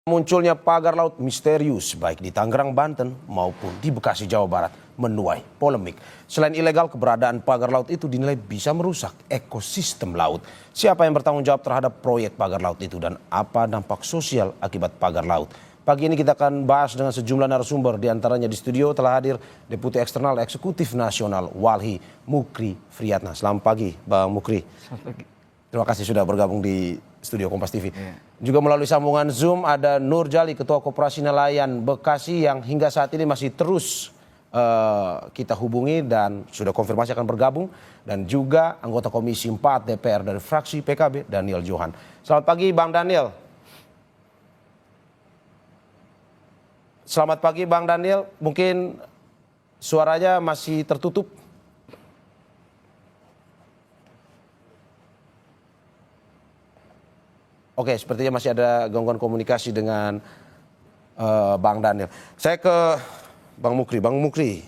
Munculnya pagar laut misterius baik di Tangerang, Banten maupun di Bekasi, Jawa Barat menuai polemik. Selain ilegal, keberadaan pagar laut itu dinilai bisa merusak ekosistem laut. Siapa yang bertanggung jawab terhadap proyek pagar laut itu dan apa dampak sosial akibat pagar laut? Pagi ini kita akan bahas dengan sejumlah narasumber, diantaranya di studio telah hadir Deputi Eksternal Eksekutif Nasional Walhi Mukri Friyatna. Selamat pagi Bang Mukri. Selamat pagi. Terima kasih sudah bergabung di studio Kompas TV. Juga melalui sambungan Zoom ada Nur Jali, Ketua Koperasi Nelayan Bekasi yang hingga saat ini masih terus kita hubungi dan sudah konfirmasi akan bergabung. Dan juga anggota Komisi 4 DPR dari fraksi PKB, Daniel Johan. Selamat pagi Bang Daniel. Selamat pagi Bang Daniel, mungkin suaranya masih tertutup. Oke, sepertinya masih ada gangguan komunikasi dengan Bang Daniel. Saya ke Bang Mukri. Bang Mukri,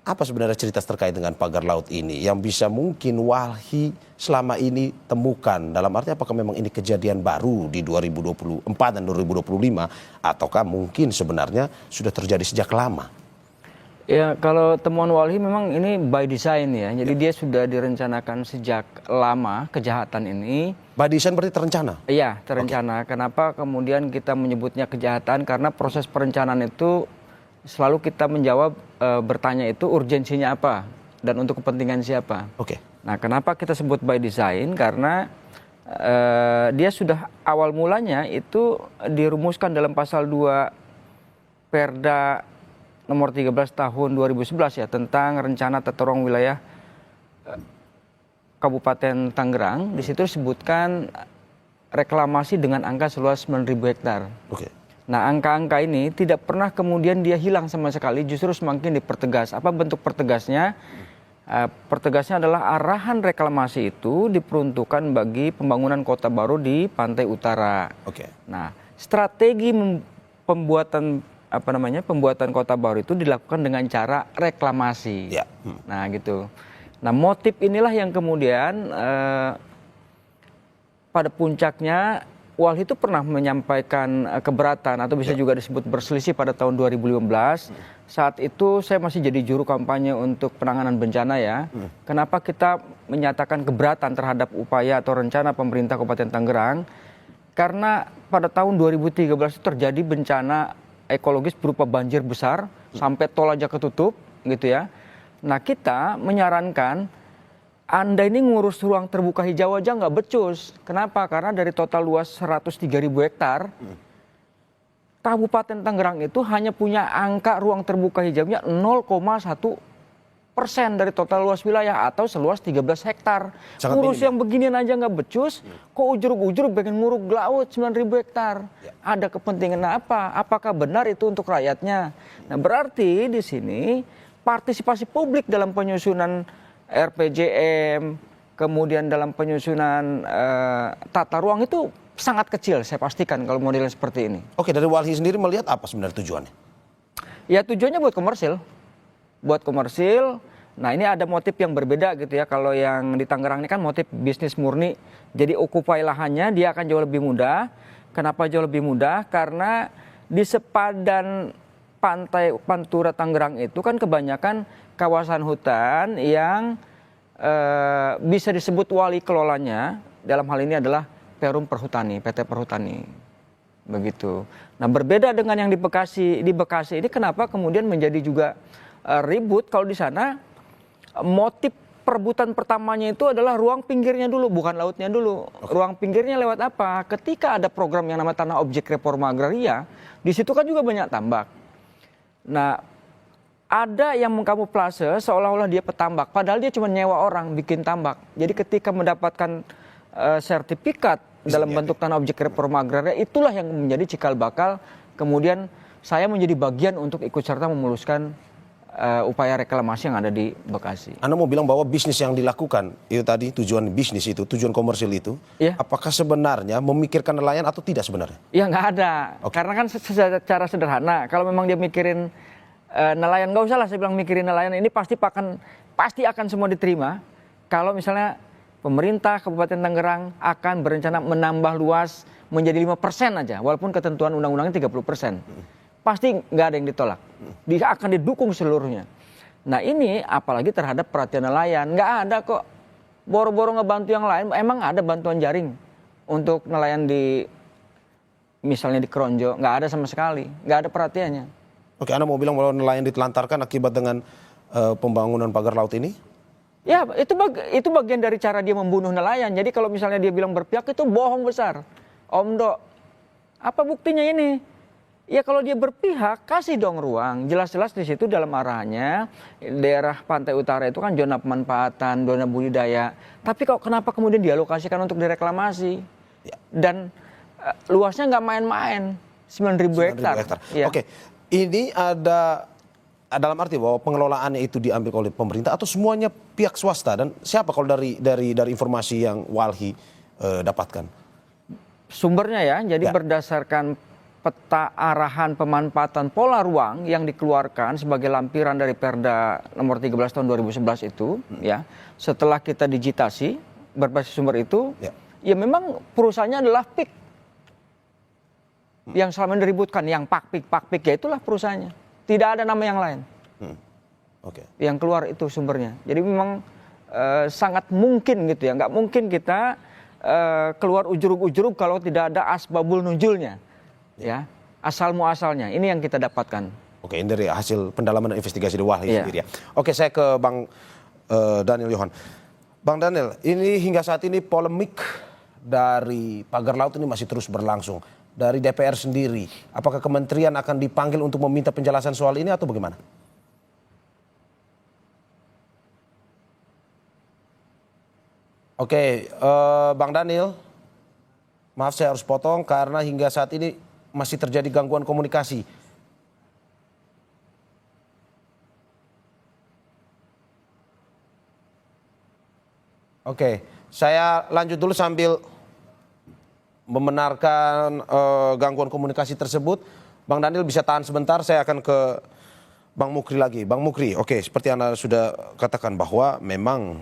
apa sebenarnya cerita terkait dengan pagar laut ini yang bisa mungkin Walhi selama ini temukan? Dalam arti apakah memang ini kejadian baru di 2024 dan 2025 ataukah mungkin sebenarnya sudah terjadi sejak lama? Ya, kalau temuan Walhi memang ini by design ya. Jadi dia sudah direncanakan sejak lama kejahatan ini. By design berarti terencana? Iya, terencana. Kenapa kemudian kita menyebutnya kejahatan? Karena proses perencanaan itu selalu kita menjawab bertanya itu urgensinya apa dan untuk kepentingan siapa. Oke. Nah, kenapa kita sebut by design? Karena dia sudah awal mulanya itu dirumuskan dalam pasal 2 Perda nomor 13 tahun 2011 ya tentang rencana tata ruang wilayah Kabupaten Tangerang. Di situ disebutkan reklamasi dengan angka seluas 9.000 hektar. Oke. Nah, angka-angka ini tidak pernah kemudian dia hilang sama sekali, justru semakin dipertegas. Apa bentuk pertegasnya? Pertegasnya adalah arahan reklamasi itu diperuntukkan bagi pembangunan kota baru di pantai utara. Oke. Nah, strategi pembuatan kota baru itu dilakukan dengan cara reklamasi. Ya. Nah, gitu. Nah, motif inilah yang kemudian pada puncaknya Walhi itu pernah menyampaikan keberatan atau bisa juga disebut berselisih pada tahun 2015. Saat itu saya masih jadi juru kampanye untuk penanganan bencana ya. Kenapa kita menyatakan keberatan terhadap upaya atau rencana pemerintah Kabupaten Tangerang? Karena pada tahun 2013 itu terjadi bencana ekologis berupa banjir besar sampai tol aja ketutup gitu ya. Nah, kita menyarankan Anda ini ngurus ruang terbuka hijau aja nggak becus. Kenapa? Karena dari total luas 103.000 hektar, Kabupaten Tangerang itu hanya punya angka ruang terbuka hijaunya 0,1% dari total luas wilayah atau seluas 13 hektar. Ngurus yang beginian aja nggak becus, kok ujur-ujur pengen nguruk laut 9.000 hektar. Ada kepentingan apa? Apakah benar itu untuk rakyatnya? Nah, berarti di sini partisipasi publik dalam penyusunan RPJM, kemudian dalam penyusunan tata ruang itu sangat kecil, saya pastikan kalau modelnya seperti ini. Oke, dari Walhi sendiri melihat apa sebenarnya tujuannya? Ya, tujuannya buat komersil. Buat komersil. Nah, ini ada motif yang berbeda gitu ya. Kalau yang di Tangerang ini kan motif bisnis murni. Jadi okupai lahannya dia akan jauh lebih mudah. Kenapa jauh lebih mudah? Karena di sepadan pantai Pantura Tangerang itu kan kebanyakan kawasan hutan yang bisa disebut wali kelolanya dalam hal ini adalah Perum Perhutani, PT Perhutani. Begitu. Nah, berbeda dengan yang di Bekasi. Di Bekasi ini kenapa kemudian menjadi juga ribut kalau di sana motif perebutan pertamanya itu adalah ruang pinggirnya dulu, bukan lautnya dulu. Ruang pinggirnya lewat apa? Ketika ada program yang namanya Tanah Objek Reforma Agraria, di situ kan juga banyak tambak. Nah, ada yang mengkamuflase seolah-olah dia petambak, padahal dia cuma nyewa orang bikin tambak. Jadi ketika mendapatkan sertifikat dalam bentuk Tanah Objek Reforma Agraria, itulah yang menjadi cikal bakal kemudian saya menjadi bagian untuk ikut serta memuluskan upaya reklamasi yang ada di Bekasi. Anda mau bilang bahwa bisnis yang dilakukan itu tadi, tujuan bisnis itu, tujuan komersil itu, ya, apakah sebenarnya memikirkan nelayan atau tidak sebenarnya? Ya, nggak ada. Karena kan secara sederhana, kalau memang dia mikirin nelayan, nggak usah lah saya bilang mikirin nelayan, ini pasti akan semua diterima. Kalau misalnya pemerintah Kabupaten Tangerang akan berencana menambah luas menjadi 5% aja, walaupun ketentuan undang-undangnya 30%. Pasti nggak ada yang ditolak. Dia akan didukung seluruhnya. Nah ini apalagi terhadap perhatian nelayan. Nggak ada kok boro-boro ngebantu yang lain. Emang ada bantuan jaring untuk nelayan di misalnya di Kronjo? Nggak ada sama sekali. Nggak ada perhatiannya. Oke, Anda mau bilang bahwa nelayan ditelantarkan akibat dengan pembangunan pagar laut ini? Ya itu bagian dari cara dia membunuh nelayan. Jadi kalau misalnya dia bilang berpihak itu bohong besar. Om Do, apa buktinya ini? Ya kalau dia berpihak, kasih dong ruang. Jelas-jelas di situ dalam arahannya, daerah pantai utara itu kan zona pemanfaatan, zona budidaya. Tapi kok kenapa kemudian dialokasikan untuk direklamasi? Ya. Dan luasnya nggak main-main, 9.000 hektar. Ya. Oke, ini ada dalam arti bahwa pengelolaannya itu diambil oleh pemerintah atau semuanya pihak swasta? Dan siapa kalau dari informasi yang Walhi dapatkan? Sumbernya ya, jadi berdasarkan peta arahan pemanfaatan pola ruang yang dikeluarkan sebagai lampiran dari Perda nomor 13 tahun 2011 itu, ya, setelah kita digitasi berbasis sumber itu, ya memang perusahaannya adalah PIK yang selama ini diributkan, yang Pakpik ya itulah perusahaannya, tidak ada nama yang lain. Yang keluar itu sumbernya, jadi memang sangat mungkin gitu ya, nggak mungkin kita keluar ujuruk-ujuruk kalau tidak ada asbabul nuzulnya, ya, asal muasalnya. Ini yang kita dapatkan. Oke, ini dari hasil pendalaman dan investigasi di Walhi sendiri ya. Oke, saya ke Bang Daniel Johan. Bang Daniel, ini hingga saat ini polemik dari pagar laut ini masih terus berlangsung. Dari DPR sendiri, apakah kementerian akan dipanggil untuk meminta penjelasan soal ini atau bagaimana? Oke, Bang Daniel, maaf saya harus potong karena hingga saat ini masih terjadi gangguan komunikasi. Oke, saya lanjut dulu sambil membenarkan gangguan komunikasi tersebut. Bang Daniel bisa tahan sebentar, saya akan ke Bang Mukri lagi. Bang Mukri, oke, seperti Anda sudah katakan bahwa memang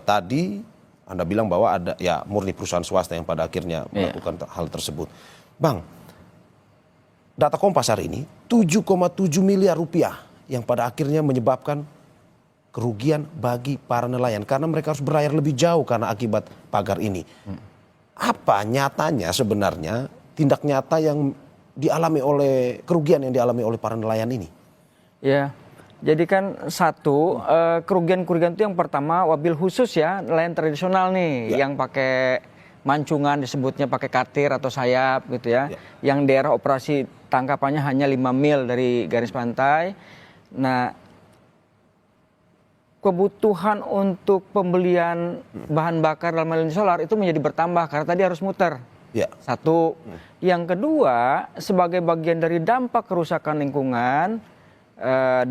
tadi Anda bilang bahwa ada ya murni perusahaan swasta yang pada akhirnya melakukan hal tersebut. Bang, data Kompas hari ini 7,7 miliar rupiah yang pada akhirnya menyebabkan kerugian bagi para nelayan karena mereka harus berlayar lebih jauh karena akibat pagar ini. Apa nyatanya sebenarnya tindak nyata yang dialami oleh kerugian yang dialami oleh para nelayan ini? Ya. Jadi kan satu, kerugian-kerugian itu yang pertama wabil khusus ya, nelayan tradisional nih, yang pakai mancungan disebutnya pakai katir atau sayap gitu ya, yang daerah operasi tangkapannya hanya 5 mil dari garis pantai. Nah, kebutuhan untuk pembelian bahan bakar dalam hal ini solar itu menjadi bertambah karena tadi harus muter. Satu, yang kedua sebagai bagian dari dampak kerusakan lingkungan,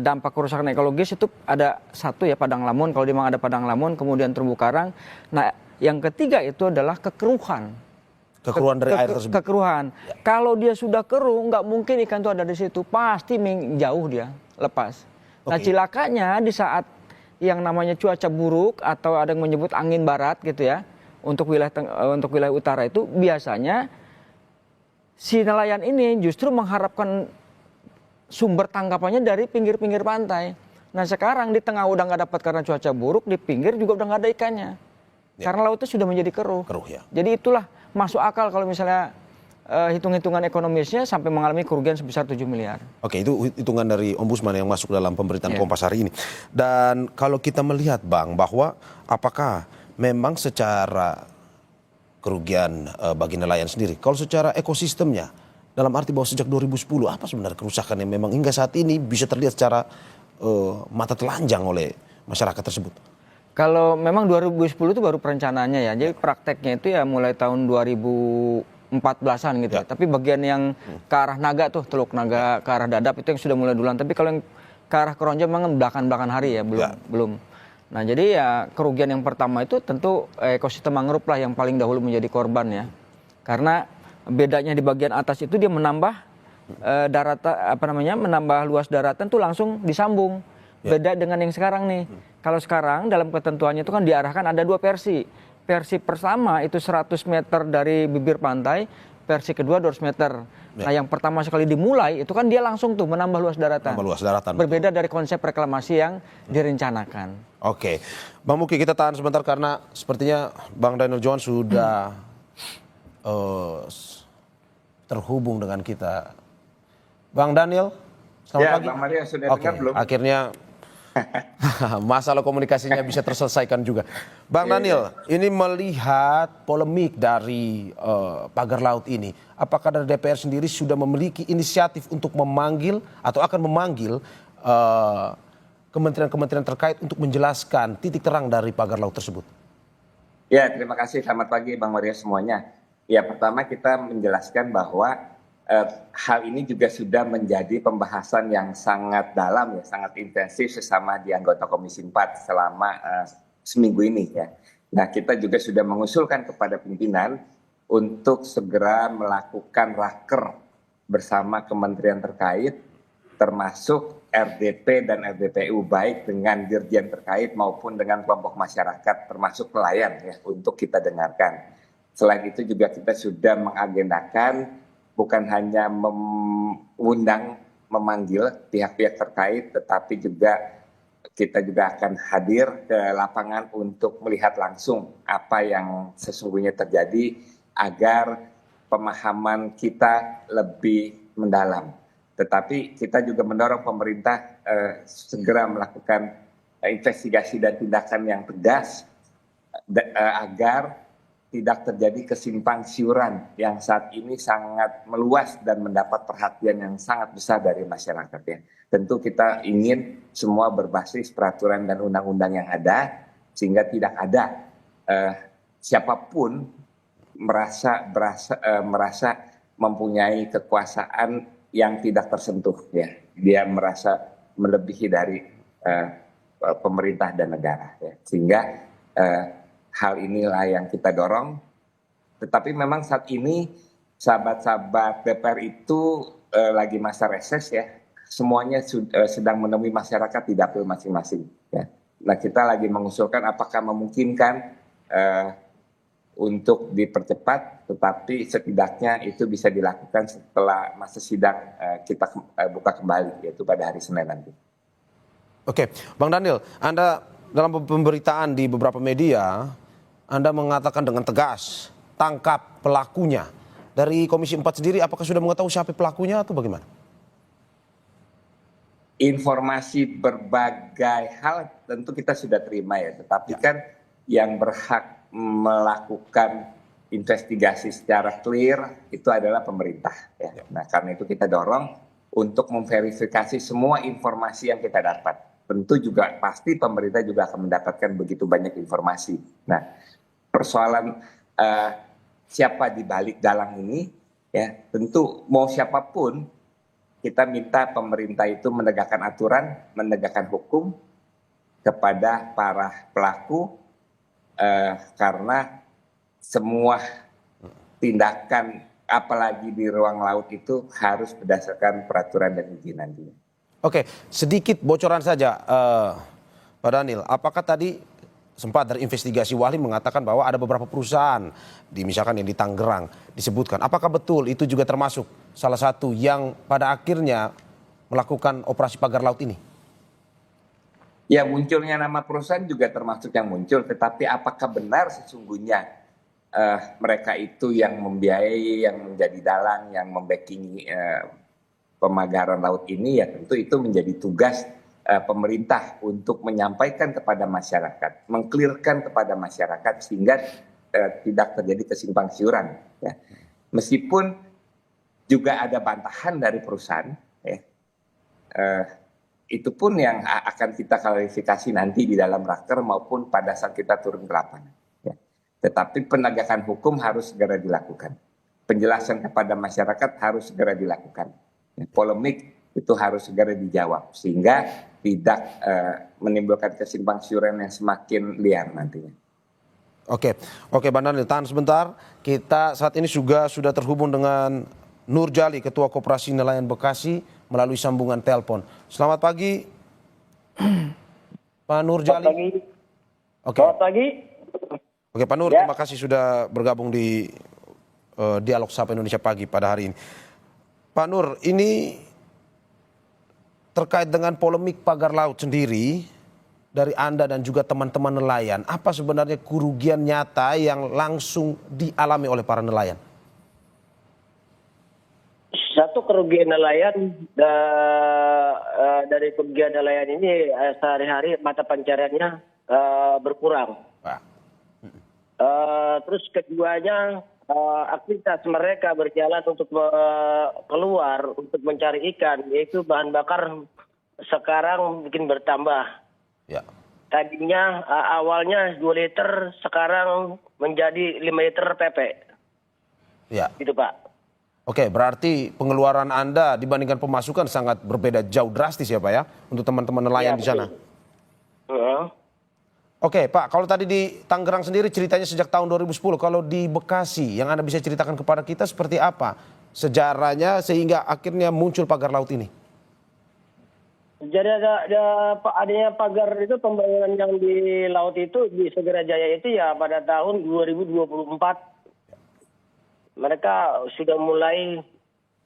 dampak kerusakan ekologis itu ada satu ya padang lamun, kalau memang ada padang lamun kemudian terumbu karang. Nah yang ketiga itu adalah kekeruhan dari air tersebut. Kekeruhan. Kalau dia sudah keruh nggak mungkin ikan itu ada di situ, pasti jauh dia lepas. Nah cilakanya di saat yang namanya cuaca buruk atau ada yang menyebut angin barat gitu ya, untuk wilayah utara itu biasanya si nelayan ini justru mengharapkan sumber tangkapannya dari pinggir-pinggir pantai. Nah sekarang di tengah udah nggak dapat karena cuaca buruk, di pinggir juga udah nggak ada ikannya. Karena lautnya sudah menjadi keruh. Jadi itulah masuk akal kalau misalnya hitung-hitungan ekonomisnya sampai mengalami kerugian sebesar 7 miliar. Oke, itu hitungan dari Ombudsman yang masuk dalam pemberitaan Kompas hari ini. Dan kalau kita melihat Bang, bahwa apakah memang secara kerugian bagi nelayan sendiri, kalau secara ekosistemnya, dalam arti bahwa sejak 2010 apa sebenarnya kerusakan yang memang hingga saat ini bisa terlihat secara mata telanjang oleh masyarakat tersebut? Kalau memang 2010 itu baru perencanaannya ya, jadi prakteknya itu ya mulai tahun 2014-an gitu ya. Tapi bagian yang ke arah Naga tuh, Teluk Naga ke arah Dadap itu yang sudah mulai duluan. Tapi kalau yang ke arah Kronjo memang belakang-belakang hari ya, belum. Nah jadi ya kerugian yang pertama itu tentu ekosistem mangrove lah yang paling dahulu menjadi korban ya. Karena bedanya di bagian atas itu dia menambah menambah luas daratan tuh langsung disambung. Beda dengan yang sekarang nih. Kalau sekarang dalam ketentuannya itu kan diarahkan ada 2 versi. versi pertama itu 100 meter dari bibir pantai, versi kedua 200 meter. Nah, yang pertama sekali dimulai itu kan dia langsung tuh menambah luas daratan. Menambah luas daratan. Berbeda dari konsep reklamasi yang direncanakan. Oke, Bang Muki, kita tahan sebentar karena sepertinya Bang Daniel Johan sudah terhubung dengan kita. Bang Daniel, selamat pagi. Bang Maria sudah Oke, dengar belum? akhirnya masalah komunikasinya bisa terselesaikan juga. Bang Daniel, ini melihat polemik dari pagar laut ini, apakah dari DPR sendiri sudah memiliki inisiatif untuk memanggil atau akan memanggil kementerian-kementerian terkait untuk menjelaskan titik terang dari pagar laut tersebut? Ya, terima kasih. Selamat pagi Bang Maria semuanya. Ya, pertama kita menjelaskan bahwa hal ini juga sudah menjadi pembahasan yang sangat dalam, ya, sangat intensif sesama di anggota Komisi 4 selama seminggu ini. Ya. Nah, kita juga sudah mengusulkan kepada pimpinan untuk segera melakukan raker bersama kementerian terkait, termasuk RDP dan RDPU, baik dengan dirjen terkait maupun dengan kelompok masyarakat, termasuk nelayan, ya, untuk kita dengarkan. Selain itu juga kita sudah mengagendakan bukan hanya mengundang, memanggil pihak-pihak terkait, tetapi juga kita juga akan hadir ke lapangan untuk melihat langsung apa yang sesungguhnya terjadi agar pemahaman kita lebih mendalam. Tetapi kita juga mendorong pemerintah segera melakukan investigasi dan tindakan yang tegas agar tidak terjadi kesimpang siuran yang saat ini sangat meluas dan mendapat perhatian yang sangat besar dari masyarakat, ya. Tentu kita ingin semua berbasis peraturan dan undang-undang yang ada sehingga tidak ada siapapun merasa mempunyai kekuasaan yang tidak tersentuh, ya. Dia merasa melebihi dari pemerintah dan negara, ya. Sehingga hal inilah yang kita dorong. Tetapi memang saat ini sahabat-sahabat DPR itu lagi masa reses, ya. Semuanya sedang menemui masyarakat di dapil masing-masing, ya. Nah, kita lagi mengusulkan apakah memungkinkan untuk dipercepat, tetapi setidaknya itu bisa dilakukan setelah masa sidang kita buka kembali, yaitu pada hari Senin nanti. Oke, Bang Daniel, Anda dalam pemberitaan di beberapa media, Anda mengatakan dengan tegas, tangkap pelakunya. Dari Komisi 4 sendiri, apakah sudah mengetahui siapa pelakunya atau bagaimana? Informasi berbagai hal tentu kita sudah terima, ya. Tetapi kan yang berhak melakukan investigasi secara clear itu adalah pemerintah, ya. Nah, karena itu kita dorong untuk memverifikasi semua informasi yang kita dapat. Tentu juga pasti pemerintah juga akan mendapatkan begitu banyak informasi. Nah, persoalan siapa di balik dalang ini, ya, tentu mau siapapun kita minta pemerintah itu menegakkan aturan, menegakkan hukum kepada para pelaku, karena semua tindakan apalagi di ruang laut itu harus berdasarkan peraturan dan izin nantinya. Oke, sedikit bocoran saja, Pak Daniel. Apakah tadi sempat dari investigasi Wahli mengatakan bahwa ada beberapa perusahaan, misalkan yang di Tangerang disebutkan. Apakah betul itu juga termasuk salah satu yang pada akhirnya melakukan operasi pagar laut ini? Ya, munculnya nama perusahaan juga termasuk yang muncul. Tetapi apakah benar sesungguhnya mereka itu yang membiayai, yang menjadi dalang, yang membacking pemagaran laut ini, ya tentu itu menjadi tugas pemerintah untuk menyampaikan kepada masyarakat, mengklirkan kepada masyarakat sehingga tidak terjadi kesimpang siuran, ya. Meskipun juga ada bantahan dari perusahaan, ya, itu pun yang akan kita klarifikasi nanti di dalam raker maupun pada saat kita turun ke lapangan, ya. Tetapi penegakan hukum harus segera dilakukan, penjelasan kepada masyarakat harus segera dilakukan, ya. Polemik itu harus segera dijawab sehingga tidak menimbulkan kesimpang siuran yang semakin liar nantinya. Oke, Bang Daniel, tahan sebentar. Kita saat ini juga sudah terhubung dengan Nur Jali, Ketua Koperasi Nelayan Bekasi, melalui sambungan telepon. Selamat pagi, Pak Nur Jali. Selamat pagi. Oke. Selamat pagi. Oke, Pak Nur, Ya. terima kasih sudah bergabung di Dialog Sapa Indonesia Pagi pada hari ini. Pak Nur, ini terkait dengan polemik pagar laut sendiri, dari Anda dan juga teman-teman nelayan, apa sebenarnya kerugian nyata yang langsung dialami oleh para nelayan? Satu kerugian nelayan dari kerugian nelayan ini sehari-hari mata pencariannya berkurang. Pak. Terus keduanya aktivitas mereka berjalan untuk keluar untuk mencari ikan, yaitu bahan bakar sekarang bikin bertambah. Ya. Tadinya awalnya 2 liter, sekarang menjadi 5 liter PP. Ya. Gitu Pak. Oke, berarti pengeluaran Anda dibandingkan pemasukan sangat berbeda jauh drastis ya Pak ya, untuk teman-teman nelayan Ya, di sana. betul. Oke Pak, kalau tadi di Tangerang sendiri ceritanya sejak tahun 2010, kalau di Bekasi yang Anda bisa ceritakan kepada kita seperti apa sejarahnya sehingga akhirnya muncul pagar laut ini? Jadi adanya pagar itu, pembangunan yang di laut itu di Segara Jaya itu ya pada tahun 2024. Mereka sudah mulai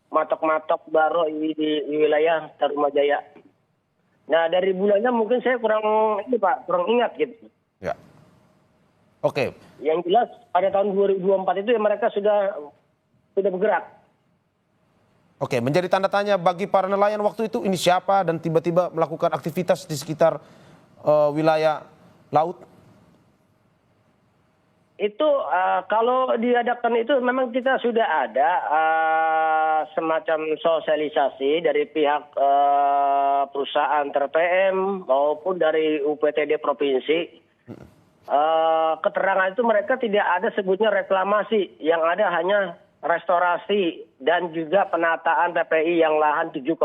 matok-matok baru di wilayah Tarumajaya. Nah dari bulannya mungkin saya kurang ingat gitu. Ya. Oke. Yang jelas pada tahun 2024 itu ya mereka sudah bergerak. Oke, menjadi tanda tanya bagi para nelayan waktu itu, ini siapa dan tiba-tiba melakukan aktivitas di sekitar wilayah laut? Itu kalau diadakan itu memang kita sudah ada semacam sosialisasi dari pihak perusahaan TRPM maupun dari UPTD provinsi. Keterangan itu mereka tidak ada sebutnya reklamasi, yang ada hanya restorasi dan juga penataan PPI yang lahan 7,4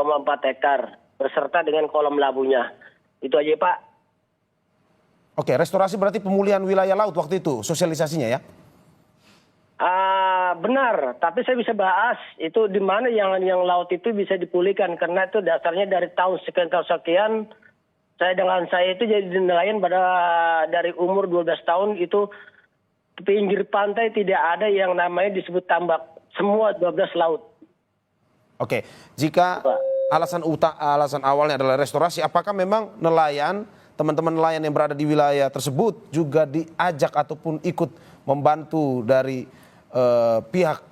hektar beserta dengan kolam labunya. Itu aja Pak. Oke, restorasi berarti pemulihan wilayah laut waktu itu sosialisasinya ya? Benar, tapi saya bisa bahas itu di mana yang laut itu bisa dipulihkan, karena itu dasarnya dari tahun sekian saya itu jadi nelayan dari umur 12 tahun itu pinggir pantai tidak ada yang namanya disebut tambak, semua 12 laut. Oke, jika alasan awalnya adalah restorasi, apakah memang nelayan, teman-teman nelayan yang berada di wilayah tersebut juga diajak ataupun ikut membantu dari pihak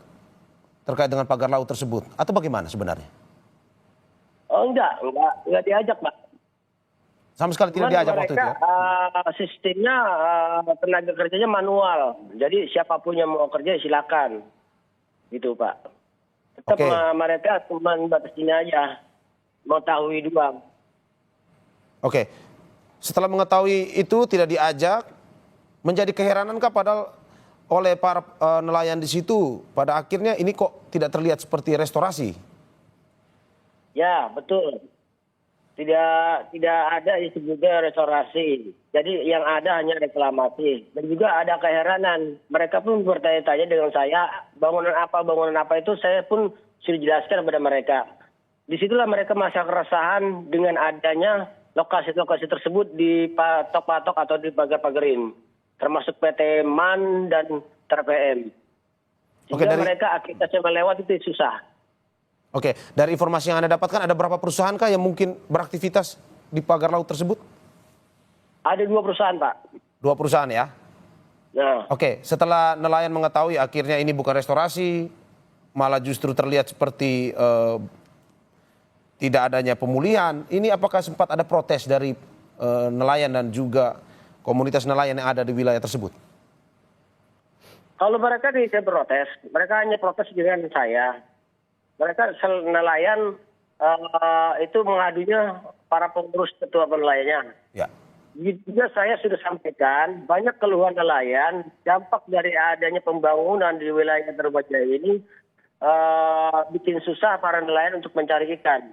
terkait dengan pagar laut tersebut, atau bagaimana sebenarnya? Oh enggak diajak Pak. Sama sekali tidak diajak waktu itu ya? Sistemnya tenaga kerjanya manual, jadi siapapun yang mau kerja silakan, gitu Pak. Tetap Oke. mereka cuma batasinnya aja, mengetahui doang. Oke, setelah mengetahui itu tidak diajak, menjadi keheranankah padahal oleh para nelayan di situ pada akhirnya ini kok tidak terlihat seperti restorasi? Ya betul, tidak ada disebutnya restorasi. Jadi yang ada hanya reklamasi. Dan juga ada keheranan. Mereka pun bertanya-tanya dengan saya, bangunan apa itu saya pun sudah jelaskan kepada mereka. Disitulah mereka masa keresahan dengan adanya lokasi-lokasi tersebut dipatok-patok atau dipagar-pagarin. Termasuk PT MAN dan TRPM. Sehingga mereka aktivitasnya melewat itu susah. Oke, dari informasi yang Anda dapatkan ada berapa perusahaan kah yang mungkin beraktivitas di pagar laut tersebut? Ada 2 perusahaan Pak. 2 perusahaan ya? Nah. Oke, setelah nelayan mengetahui akhirnya ini bukan restorasi, malah justru terlihat seperti tidak adanya pemulihan. Ini apakah sempat ada protes dari nelayan dan juga komunitas nelayan yang ada di wilayah tersebut? Kalau mereka tidak protes, mereka hanya protes dengan saya. Mereka nelayan itu mengadunya para pengurus ketua nelayannya. Ya. Juga saya sudah sampaikan banyak keluhan nelayan dampak dari adanya pembangunan di wilayah Tarumajaya ini bikin susah para nelayan untuk mencari ikan.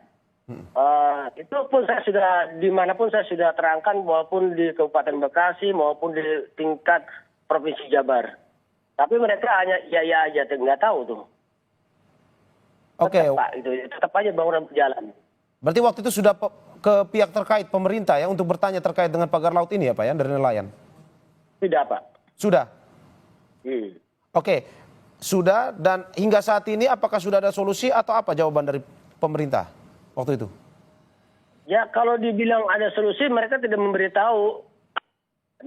Itu pun saya sudah dimanapun saya sudah terangkan, maupun di Kabupaten Bekasi maupun di tingkat Provinsi Jabar. Tapi mereka hanya iya aja, nggak tahu tuh. Oke. Tetap aja bangunan berjalan. Berarti waktu itu sudah ke pihak terkait pemerintah ya untuk bertanya terkait dengan pagar laut ini ya Pak ya dari nelayan? Tidak Pak. Sudah. Oke, sudah, dan hingga saat ini apakah sudah ada solusi atau apa jawaban dari pemerintah waktu itu? Ya kalau dibilang ada solusi mereka tidak memberitahu,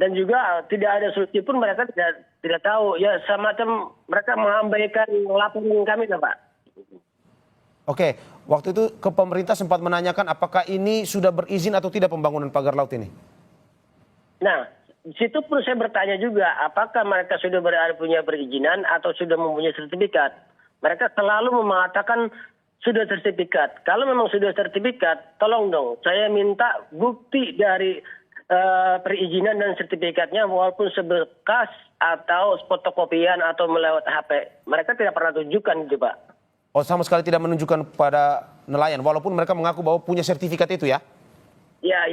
dan juga tidak ada solusi pun mereka tidak tahu. Ya semacam mereka mengabaikan laporan kami lah Pak. Oke, waktu itu ke pemerintah sempat menanyakan apakah ini sudah berizin atau tidak pembangunan pagar laut ini? Nah, di situ pun saya bertanya juga, apakah mereka sudah punya perizinan atau sudah mempunyai sertifikat? Mereka selalu mengatakan sudah sertifikat. Kalau memang sudah sertifikat, tolong dong, saya minta bukti dari perizinan dan sertifikatnya, walaupun sebekas atau fotokopian atau melewat HP. Mereka tidak pernah tunjukkan gitu Pak. Oh, sama sekali tidak menunjukkan kepada nelayan, walaupun mereka mengaku bahwa punya sertifikat itu ya? Ya,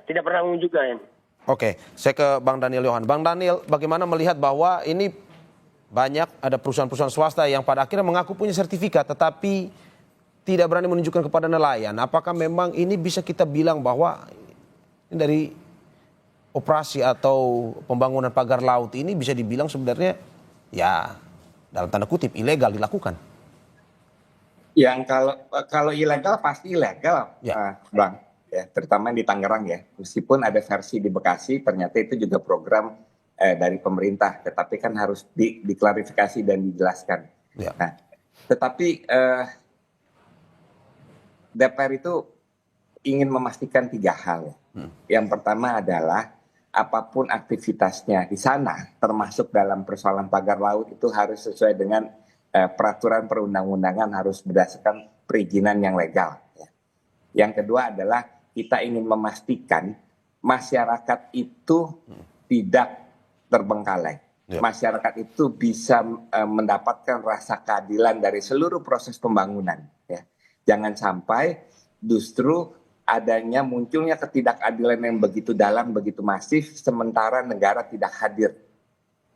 tidak pernah menunjukkan. Oke, saya ke Bang Daniel Johan. Bang Daniel, bagaimana melihat bahwa ini banyak ada perusahaan-perusahaan swasta yang pada akhirnya mengaku punya sertifikat tetapi tidak berani menunjukkan kepada nelayan. Apakah memang ini bisa kita bilang bahwa ini dari operasi atau pembangunan pagar laut ini bisa dibilang sebenarnya ya dalam tanda kutip ilegal dilakukan? Yang kalau ilegal pasti ilegal, Ya. Bang. Ya, terutama di Tangerang ya. Meskipun ada versi di Bekasi, ternyata itu juga program dari pemerintah, tetapi kan harus diklarifikasi dan dijelaskan. Ya. Nah, tetapi DPR itu ingin memastikan 3 hal. Yang pertama adalah apapun aktivitasnya di sana, termasuk dalam persoalan pagar laut, itu harus sesuai dengan peraturan perundang-undangan, harus berdasarkan perizinan yang legal. Ya. Yang kedua adalah kita ingin memastikan masyarakat itu tidak terbengkalai. Ya. Masyarakat itu bisa mendapatkan rasa keadilan dari seluruh proses pembangunan. Ya. Jangan sampai justru adanya munculnya ketidakadilan yang begitu dalam, begitu masif, sementara negara tidak hadir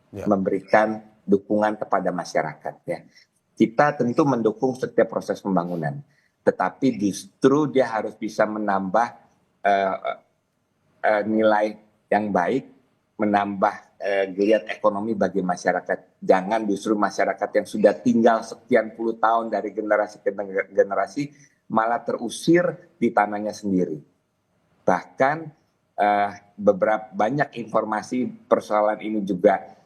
memberikan dukungan kepada masyarakat. Ya. Kita tentu mendukung setiap proses pembangunan, tetapi justru dia harus bisa menambah nilai yang baik, menambah geliat ekonomi bagi masyarakat. Jangan justru masyarakat yang sudah tinggal sekian puluh tahun dari generasi ke generasi malah terusir di tanahnya sendiri. Bahkan banyak informasi persoalan ini juga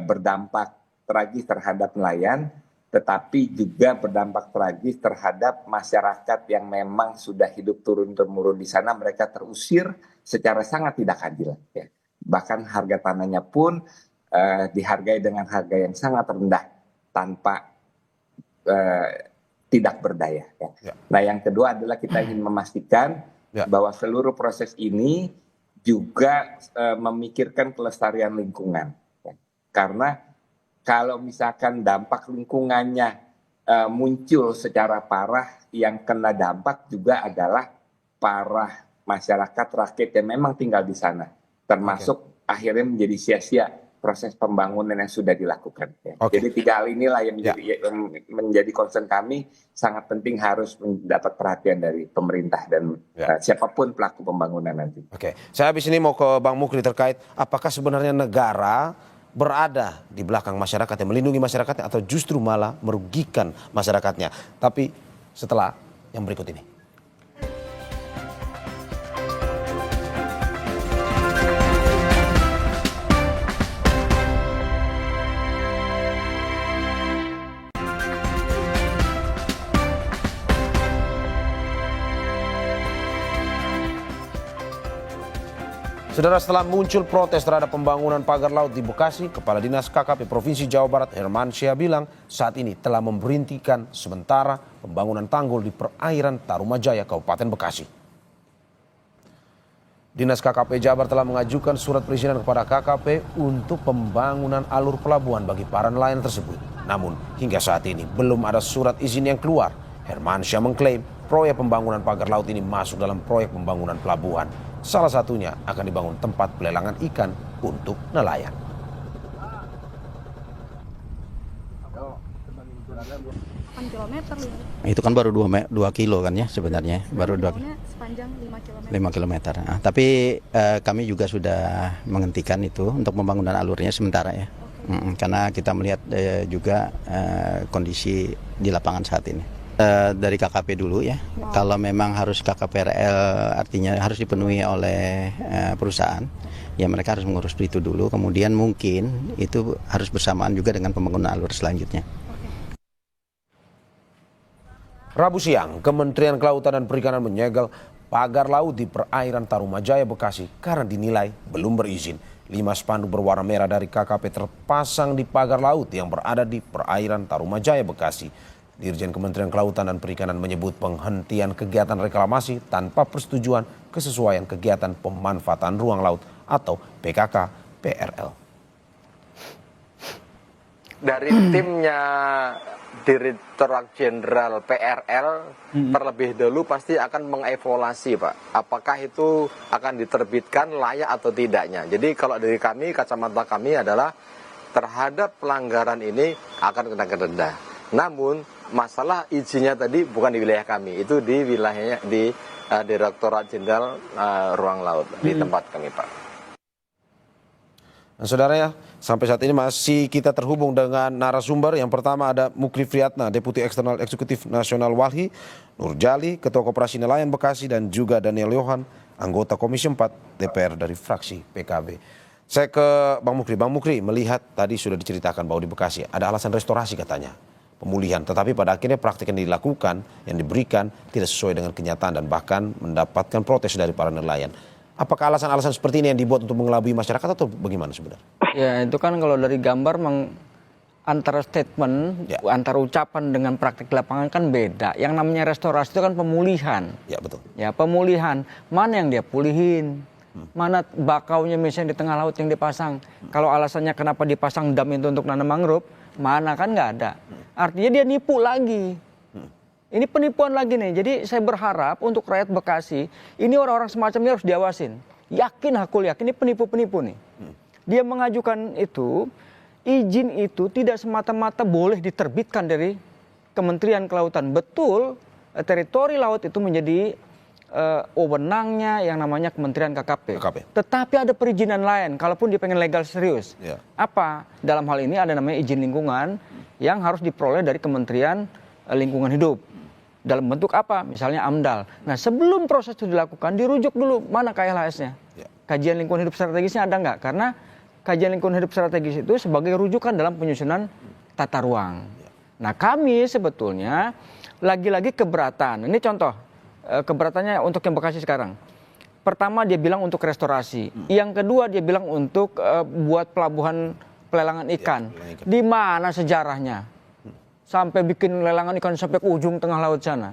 berdampak tragis terhadap nelayan, tetapi juga berdampak tragis terhadap masyarakat yang memang sudah hidup turun-temurun di sana. Mereka terusir secara sangat tidak adil. Ya. Bahkan harga tanahnya pun dihargai dengan harga yang sangat rendah tanpa tidak berdaya. Ya. Ya. Nah, yang kedua adalah kita ingin memastikan bahwa seluruh proses ini juga memikirkan kelestarian lingkungan. Ya. Karena kalau misalkan dampak lingkungannya muncul secara parah, yang kena dampak juga adalah para masyarakat rakyat yang memang tinggal di sana. Termasuk akhirnya menjadi sia-sia proses pembangunan yang sudah dilakukan. Ya. Jadi 3 hal inilah yang menjadi concern kami, sangat penting harus mendapat perhatian dari pemerintah dan siapapun pelaku pembangunan nanti. Oke, saya habis ini mau ke Bang Mukli terkait apakah sebenarnya negara berada di belakang masyarakat yang melindungi masyarakatnya atau justru malah merugikan masyarakatnya. Tapi setelah yang berikut ini. Saudara, setelah muncul protes terhadap pembangunan pagar laut di Bekasi, Kepala Dinas KKP Provinsi Jawa Barat Hermansyah bilang saat ini telah memberhentikan sementara pembangunan tanggul di perairan Tarumajaya, Kabupaten Bekasi. Dinas KKP Jabar telah mengajukan surat perizinan kepada KKP untuk pembangunan alur pelabuhan bagi para nelayan tersebut. Namun hingga saat ini belum ada surat izin yang keluar. Hermansyah mengklaim proyek pembangunan pagar laut ini masuk dalam proyek pembangunan pelabuhan. Salah satunya akan dibangun tempat pelelangan ikan untuk nelayan. Itu kan baru 2 kilo kan ya sebenarnya, baru 2 sepanjang 5 kilometer. Nah, tapi kami juga sudah menghentikan itu untuk pembangunan alurnya sementara ya. Karena kita melihat juga kondisi di lapangan saat ini. Dari KKP dulu ya, kalau memang harus KKPRL artinya harus dipenuhi oleh perusahaan, ya mereka harus mengurus itu dulu, kemudian mungkin itu harus bersamaan juga dengan pembangunan alur selanjutnya. Rabu siang, Kementerian Kelautan dan Perikanan menyegel pagar laut di perairan Tarumajaya, Bekasi karena dinilai belum berizin. 5 spanduk berwarna merah dari KKP terpasang di pagar laut yang berada di perairan Tarumajaya, Bekasi. Dirjen Kementerian Kelautan dan Perikanan menyebut penghentian kegiatan reklamasi tanpa persetujuan kesesuaian kegiatan pemanfaatan ruang laut atau PKK-PRL. Dari timnya Direktorat Jenderal PRL terlebih dahulu pasti akan mengevaluasi, Pak. Apakah itu akan diterbitkan layak atau tidaknya. Jadi kalau dari kami, kacamata kami adalah terhadap pelanggaran ini akan kena denda. Namun masalah izinnya tadi bukan di wilayah kami, itu di wilayahnya di Direktorat Jenderal Ruang Laut di tempat kami, Pak. Nah, saudara ya, sampai saat ini masih kita terhubung dengan narasumber. Yang pertama ada Mukri Friyatna, Deputi Eksternal Eksekutif Nasional Walhi, Nurjali, Ketua Koperasi Nelayan Bekasi, dan juga Daniel Yohan, anggota Komisi 4 DPR dari fraksi PKB. Saya ke Bang Mukri. Bang Mukri, melihat tadi sudah diceritakan bahwa di Bekasi ada alasan restorasi katanya, pemulihan. Tetapi pada akhirnya praktik yang dilakukan, yang diberikan tidak sesuai dengan kenyataan dan bahkan mendapatkan protes dari para nelayan. Apakah alasan-alasan seperti ini yang dibuat untuk mengelabui masyarakat atau bagaimana sebenarnya? Ya itu kan kalau dari gambar antara statement, antara ucapan dengan praktik lapangan kan beda. Yang namanya restorasi itu kan pemulihan. Ya betul. Ya pemulihan, mana yang dia pulihin? Mana bakaunya misalnya di tengah laut yang dipasang? Kalau alasannya kenapa dipasang dam itu untuk nanam mangrove, mana kan nggak ada. Artinya dia nipu lagi. Ini penipuan lagi nih. Jadi saya berharap untuk rakyat Bekasi, ini orang-orang semacam ini harus diawasin. Yakin, aku yakin ini penipu-penipu nih. Dia mengajukan itu, izin itu tidak semata-mata boleh diterbitkan dari Kementerian Kelautan. Betul, teritori laut itu menjadi wewenangnya yang namanya Kementerian KKP. Tetapi ada perizinan lain, kalaupun dia pengen legal serius. Apa? Dalam hal ini ada namanya izin lingkungan yang harus diperoleh dari Kementerian Lingkungan Hidup. Dalam bentuk apa? Misalnya AMDAL. Nah sebelum proses itu dilakukan, dirujuk dulu mana KLHS-nya. Kajian lingkungan hidup strategisnya ada nggak? Karena kajian lingkungan hidup strategis itu sebagai rujukan dalam penyusunan tata ruang. Nah kami sebetulnya lagi-lagi keberatan. Ini contoh keberatannya untuk yang Bekasi sekarang. Pertama dia bilang untuk restorasi. Yang kedua dia bilang untuk buat pelabuhan pelelangan ikan. Di mana sejarahnya? Sampai bikin lelangan ikan sampai ke ujung tengah laut sana.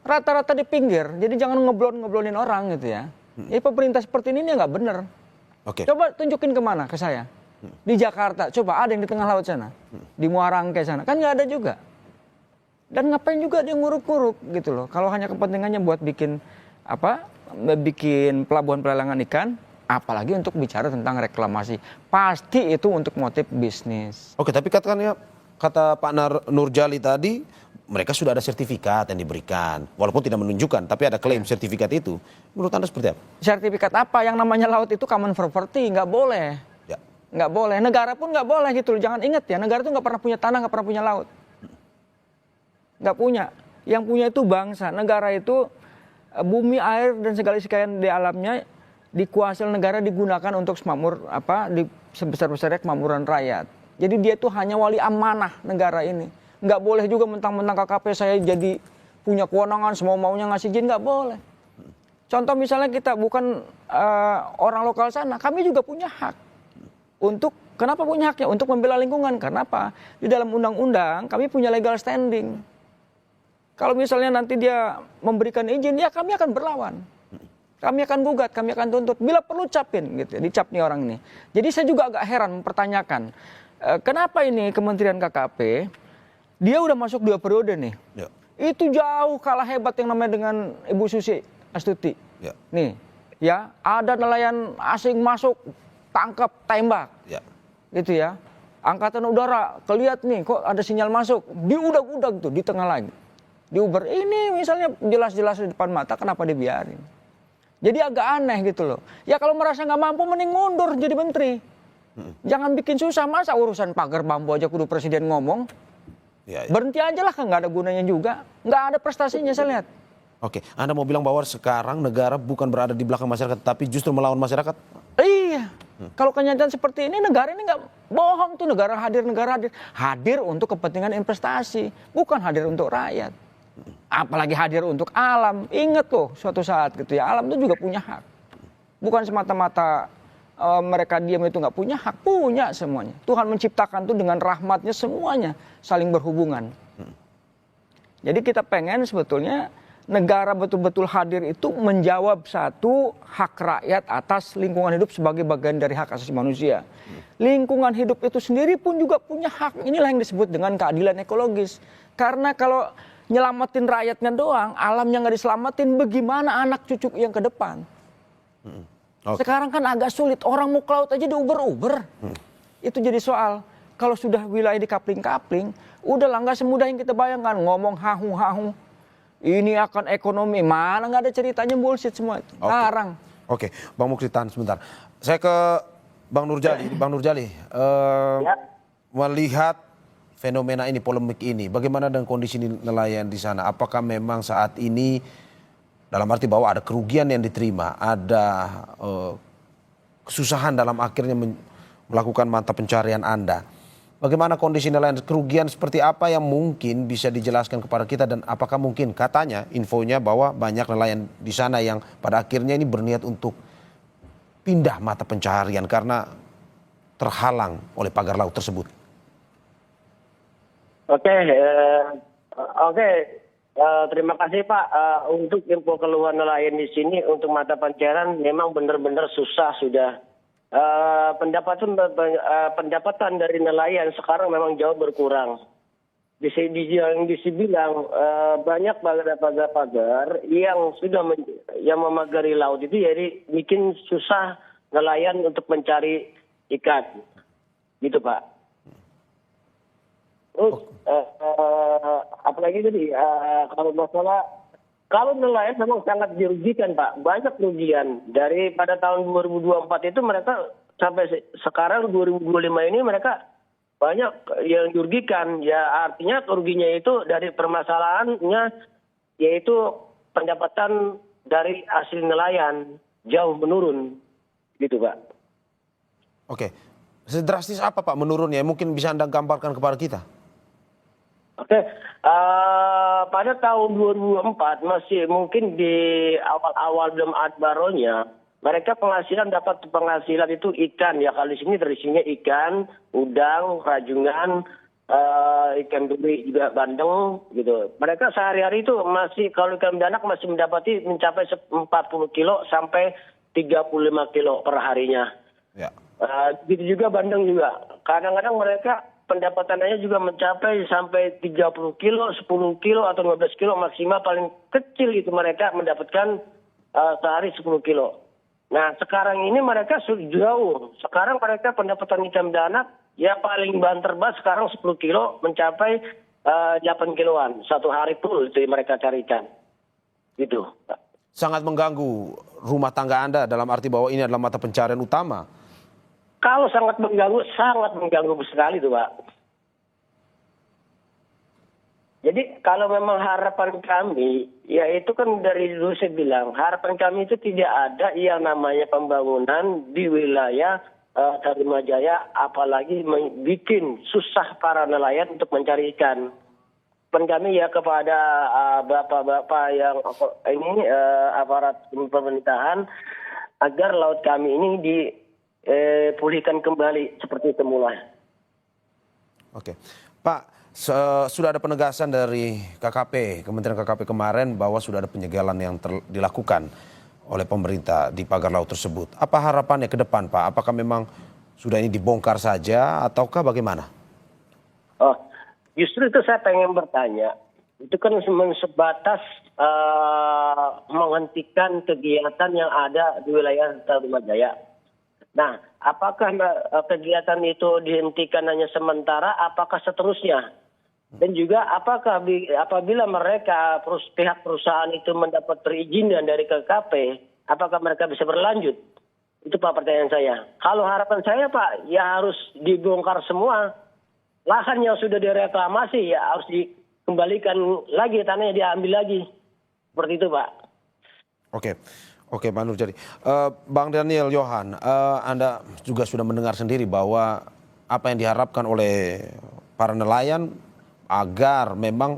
Rata-rata di pinggir, jadi jangan ngeblon-ngeblonin orang gitu ya. Jadi pemerintah seperti ini nggak bener. Coba tunjukin kemana ke saya. Di Jakarta, coba ada yang di tengah laut sana. Di Muara Angke sana, kan nggak ada juga. Dan ngapain juga dia nguruk-nguruk gitu loh. Kalau hanya kepentingannya buat bikin bikin pelabuhan pelelangan ikan, apalagi untuk bicara tentang reklamasi. Pasti itu untuk motif bisnis. Oke, tapi kata Pak Nurjali tadi, mereka sudah ada sertifikat yang diberikan. Walaupun tidak menunjukkan, tapi ada klaim sertifikat itu. Menurut Anda seperti apa? Sertifikat apa? Yang namanya laut itu common property, nggak boleh. Nggak boleh. Negara pun nggak boleh gitu loh. Jangan ingat ya, negara itu nggak pernah punya tanah, nggak pernah punya laut. Nggak punya. Yang punya itu bangsa. Negara itu bumi, air, dan segala sekalian di alamnya dikuasai negara, digunakan untuk semakmur sebesar-besarnya kemakmuran rakyat. Jadi dia itu hanya wali amanah negara ini. Nggak boleh juga mentang-mentang KKP saya jadi punya kewenangan semau-maunya ngasih izin, nggak boleh. Contoh misalnya kita bukan orang lokal sana, kami juga punya hak. Kenapa punya haknya? Untuk membela lingkungan. Karena apa? Di dalam undang-undang kami punya legal standing. Kalau misalnya nanti dia memberikan izin, ya kami akan berlawan. Kami akan gugat, kami akan tuntut. Bila perlu capin, gitu. Dicap nih orang ini. Jadi saya juga agak heran mempertanyakan. Kenapa ini Kementerian KKP, dia udah masuk 2 periode nih. Itu jauh kalah hebat yang namanya dengan Ibu Susi Astuti. Nih, ya ada nelayan asing masuk, tangkap, tembak. Gitu ya. Angkatan Udara, kelihat nih kok ada sinyal masuk, diudag-udag tuh di tengah lagi. Diuber, ini misalnya jelas-jelas di depan mata, kenapa dibiarin? Jadi agak aneh gitu loh. Ya kalau merasa nggak mampu mending mundur jadi menteri. Jangan bikin susah, masa urusan pagar bambu aja kudu presiden ngomong. Ya, ya. Berhenti aja lah, kan nggak ada gunanya juga. Nggak ada prestasinya saya lihat. Oke, Anda mau bilang bahwa sekarang negara bukan berada di belakang masyarakat, tapi justru melawan masyarakat? Iya. Kalau kenyataan seperti ini, negara ini nggak bohong tuh, negara hadir. Hadir untuk kepentingan investasi, bukan hadir untuk rakyat. Apalagi hadir untuk alam. Ingat tuh suatu saat gitu ya, alam itu juga punya hak. Bukan semata-mata mereka diam itu nggak punya hak, punya semuanya. Tuhan menciptakan tuh dengan rahmatnya semuanya saling berhubungan. Jadi kita pengen sebetulnya negara betul-betul hadir itu menjawab satu hak rakyat atas lingkungan hidup sebagai bagian dari hak asasi manusia. Lingkungan hidup itu sendiri pun juga punya hak. Inilah yang disebut dengan keadilan ekologis. Karena kalau nyelamatin rakyatnya doang, alamnya nggak diselamatin, bagaimana anak cucu yang ke depan? Oke. Sekarang kan agak sulit, orang mau ke laut aja diuber-uber. Itu jadi soal. Kalau sudah wilayah di kapling-kapling, udahlah nggak semudah yang kita bayangkan. Ngomong hahu-hahu, ini akan ekonomi, mana nggak ada ceritanya, bullshit semua. Larang. Oke, Bang Mukti tahan sebentar. Saya ke Bang Nurjali. Bang Nurjali, melihat fenomena ini, polemik ini, bagaimana dengan kondisi nelayan di sana? Apakah memang saat ini, dalam arti bahwa ada kerugian yang diterima, ada kesusahan dalam akhirnya melakukan mata pencarian Anda. Bagaimana kondisi nelayan, kerugian seperti apa yang mungkin bisa dijelaskan kepada kita, dan apakah mungkin, katanya infonya bahwa banyak nelayan di sana yang pada akhirnya ini berniat untuk pindah mata pencarian karena terhalang oleh pagar laut tersebut. Oke, terima kasih Pak. Untuk info keluhan nelayan di sini untuk mata pencarian memang benar-benar susah sudah. Pendapatan dari nelayan sekarang memang jauh berkurang. Yang dibilang banyak pagar-pagar yang sudah yang memagari laut itu, jadi bikin susah nelayan untuk mencari ikan, gitu Pak. Terus apalagi tadi kalau nelayan memang sangat dirugikan Pak, banyak kerugian. Dari pada tahun 2024 itu mereka sampai sekarang 2025 ini mereka banyak yang dirugikan. Ya artinya kerugiannya itu dari permasalahannya, yaitu pendapatan dari hasil nelayan jauh menurun, gitu Pak. Oke, sedrastis apa Pak menurunnya? Mungkin bisa Anda gambarkan kepada kita. Oke, pada tahun 2004 masih mungkin di awal-awal belum baronya, mereka dapat penghasilan itu ikan ya, kalau di sini tradisinya ikan, udang, rajungan, ikan duri juga bandeng gitu. Mereka sehari-hari itu masih, kalau ikan bedanak masih mencapai 40 kilo sampai 35 kilo per harinya. Ya. Gitu juga bandeng juga. Kadang-kadang mereka pendapatannya juga mencapai sampai 30 kilo, 10 kilo atau 15 kilo maksimal, paling kecil itu mereka mendapatkan sehari 10 kilo. Nah sekarang ini mereka sudah jauh. Sekarang mereka pendapatan ikan bedanak ya paling banter banget sekarang 10 kilo mencapai 8 kiloan. Satu hari pun itu yang mereka carikan. Gitu. Sangat mengganggu rumah tangga Anda dalam arti bahwa ini adalah mata pencarian utama. Kalau sangat mengganggu sekali tuh Pak. Jadi kalau memang harapan kami, ya itu kan dari dulu saya bilang, harapan kami itu tidak ada yang namanya pembangunan di wilayah Tarimajaya, apalagi bikin susah para nelayan untuk mencari ikan. Harapan kami ya kepada bapak-bapak yang ini aparat pemerintahan, agar laut kami ini pulihkan kembali seperti semula. Oke, Pak, sudah ada penegasan dari KKP, Kementerian KKP kemarin bahwa sudah ada penyegelan yang dilakukan oleh pemerintah di pagar laut tersebut. Apa harapannya ke depan, Pak? Apakah memang sudah ini dibongkar saja ataukah bagaimana? Oh, justru itu saya pengen bertanya. Itu kan sebatas menghentikan kegiatan yang ada di wilayah Tarimajaya. Nah, apakah kegiatan itu dihentikan hanya sementara, apakah seterusnya? Dan juga apakah apabila mereka pihak perusahaan itu mendapat perizinan dari KKP, apakah mereka bisa berlanjut? Itu Pak pertanyaan saya. Kalau harapan saya Pak, ya harus dibongkar semua. Lahan yang sudah direklamasi ya harus dikembalikan lagi, tanahnya diambil lagi. Seperti itu Pak. Oke Pak Nurjadi. Bang Daniel Johan, Anda juga sudah mendengar sendiri bahwa apa yang diharapkan oleh para nelayan agar memang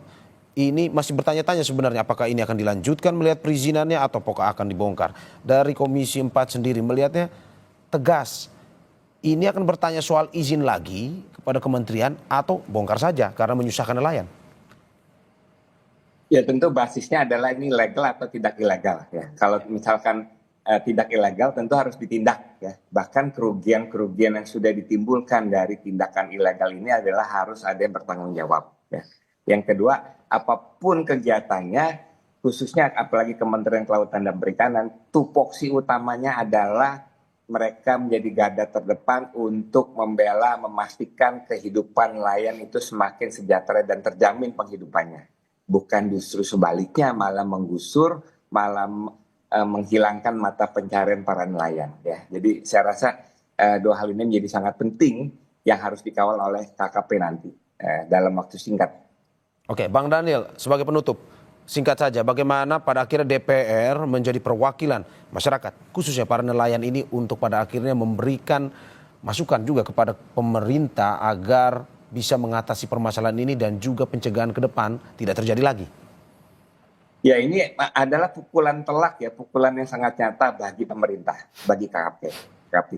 ini masih bertanya-tanya sebenarnya apakah ini akan dilanjutkan melihat perizinannya atau apakah akan dibongkar. Dari Komisi 4 sendiri melihatnya tegas. Ini akan bertanya soal izin lagi kepada kementerian atau bongkar saja karena menyusahkan nelayan. Ya tentu basisnya adalah ini legal atau tidak ilegal ya. Kalau misalkan tidak ilegal tentu harus ditindak ya. Bahkan kerugian-kerugian yang sudah ditimbulkan dari tindakan ilegal ini adalah harus ada yang bertanggung jawab ya. Yang kedua, apapun kegiatannya, khususnya apalagi Kementerian Kelautan dan Perikanan, tupoksi utamanya adalah mereka menjadi garda terdepan untuk membela, memastikan kehidupan nelayan itu semakin sejahtera dan terjamin penghidupannya. Bukan justru sebaliknya, malah menggusur, malah menghilangkan mata pencarian para nelayan. Ya. Jadi saya rasa dua hal ini menjadi sangat penting yang harus dikawal oleh KKP nanti dalam waktu singkat. Oke, Bang Daniel, sebagai penutup, singkat saja, bagaimana pada akhirnya DPR menjadi perwakilan masyarakat, khususnya para nelayan ini untuk pada akhirnya memberikan masukan juga kepada pemerintah agar bisa mengatasi permasalahan ini dan juga pencegahan ke depan tidak terjadi lagi? Ya ini adalah pukulan telak ya, pukulan yang sangat nyata bagi pemerintah, bagi KKP.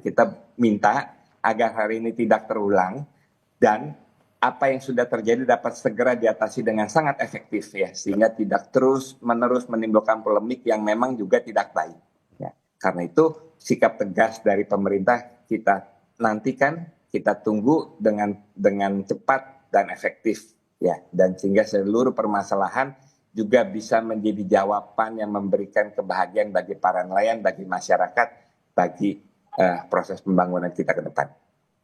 Kita minta agar hari ini tidak terulang dan apa yang sudah terjadi dapat segera diatasi dengan sangat efektif ya, sehingga tidak terus-menerus menimbulkan polemik yang memang juga tidak baik. Ya. Karena itu sikap tegas dari pemerintah kita nantikan, kita tunggu dengan cepat dan efektif ya, dan sehingga seluruh permasalahan juga bisa menjadi jawaban yang memberikan kebahagiaan bagi para nelayan, bagi masyarakat, bagi proses pembangunan kita ke depan.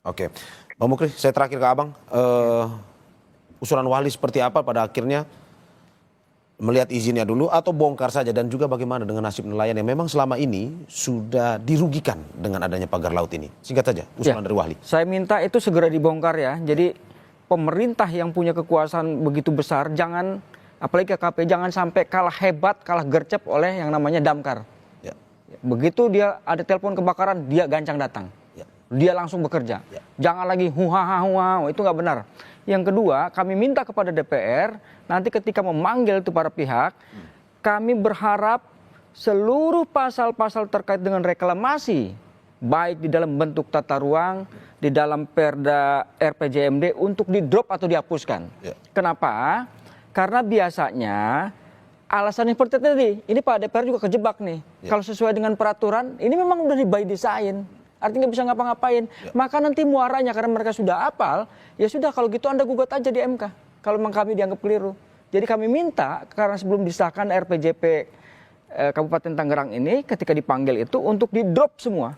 Oke, Bang Mukri, saya terakhir ke Abang. Usulan Wahli seperti apa pada akhirnya? Melihat izinnya dulu atau bongkar saja? Dan juga bagaimana dengan nasib nelayan yang memang selama ini sudah dirugikan dengan adanya pagar laut ini? Singkat saja, usulan dari Wahli. Saya minta itu segera dibongkar ya. Jadi pemerintah yang punya kekuasaan begitu besar, jangan, apalagi KKP, jangan sampai kalah hebat, kalah gercep oleh yang namanya damkar. Ya. Begitu dia ada telepon kebakaran, dia gancang datang. Dia langsung bekerja. Jangan lagi huhaha, itu nggak benar. Yang kedua, kami minta kepada DPR, nanti ketika memanggil itu para pihak, kami berharap seluruh pasal-pasal terkait dengan reklamasi, baik di dalam bentuk tata ruang, di dalam Perda RPJMD, untuk di-drop atau dihapuskan. Kenapa? Karena biasanya alasan seperti tadi, ini Pak DPR juga kejebak nih. Kalau sesuai dengan peraturan, ini memang udah by design. Artinya bisa ngapa-ngapain. Maka nanti muaranya karena mereka sudah hafal, ya sudah kalau gitu Anda gugat aja di MK. Kalau memang kami dianggap keliru. Jadi kami minta karena sebelum disahkan RPJP Kabupaten Tangerang ini ketika dipanggil itu untuk di-drop semua.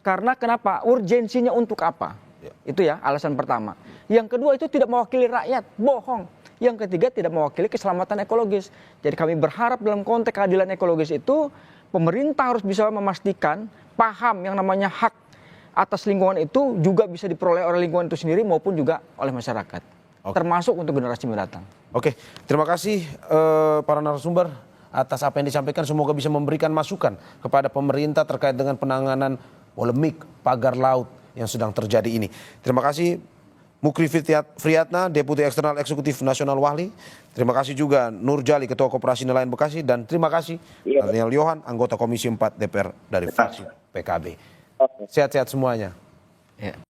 Karena kenapa? Urgensinya untuk apa? Itu ya alasan pertama. Yang kedua itu tidak mewakili rakyat, bohong. Yang ketiga tidak mewakili keselamatan ekologis. Jadi kami berharap dalam konteks keadilan ekologis itu pemerintah harus bisa memastikan paham yang namanya hak atas lingkungan itu juga bisa diperoleh oleh lingkungan itu sendiri maupun juga oleh masyarakat. Termasuk untuk generasi mendatang. Oke, terima kasih para narasumber atas apa yang disampaikan. Semoga bisa memberikan masukan kepada pemerintah terkait dengan penanganan polemik pagar laut yang sedang terjadi ini. Terima kasih Mukri Friyatna, Deputi Eksternal Eksekutif Nasional Wahli. Terima kasih juga Nurjali, Ketua Koperasi Nelayan Bekasi. Dan terima kasih Daniel Johan, anggota Komisi 4 DPR dari fraksi PKB. Sehat-sehat semuanya.